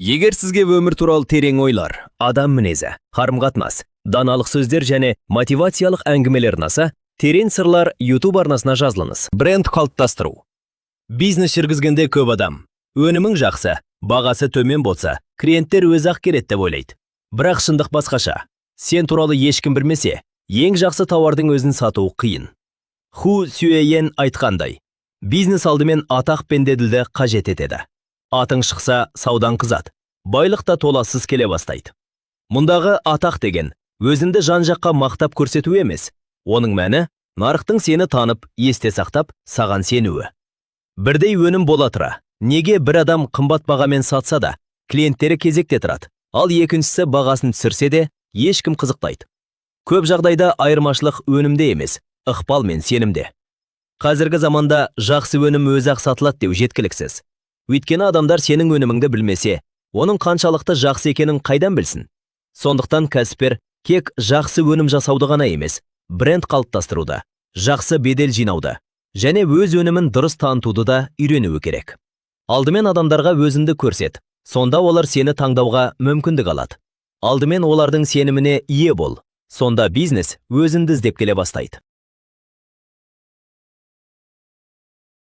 Егер сізге өмір туралы терең ойлар, адам мінезі, қарым-қатынас, даналық сөздер және мотивациялық әңгімелер ұнаса, терең сырлар YouTube арнасына жазылыңыз. Бренд қалыптастыру. Бизнес жүргізгенде көп адам. Өнімің жақсы, бағасы төмен болса, клиенттер өзі-ақ келеді деп ойлайды. Бірақ шындық басқаша. Сен туралы ешкім білмесе, ең жақсы тауардың өзін сату қиын. Ху Сюэйен айтқандай, бизнес алдымен атақ пен дәлелді қажет етеді. Атың шықса, саудаң қызады. Байлық та толассыз келе бастайды. Мұндағы атақ деген өзіңді жан-жаққа мақтап көрсету емес. Оның мәні нарықтың сені танып, есте сақтап, саған сенуі. Бірдей өнім бола тұра, неге бір адам қымбат бағамен сатса да, клиенттері кезекте тұрады. Ал екіншісі бағасын түсірсе де, ешкім қызықпайды. Көп жағдайда айырмашылық өнімде емес, ықпал мен сенімде. Қазіргі заманда жақсы өнім өзі-ақ сатылады деу жеткіліксіз. Өйткені адамдар сенің өніміңді білмесе, оның қаншалықты жақсы екенін қайдан білсін? Сондықтан кәсіпкер кек жақсы өнім жасауды ғана емес, бренд қалыптастыруды, жақсы бедел жинауды және өз өнімін дұрыс танытуды да үйренуі керек. Алдымен адамдарға өзіңді көрсет, сонда олар сені таңдауға мүмкіндік алады. Алдымен олардың сеніміне ие бол, сонда бизнес өзіңді іздеп келе бастайды.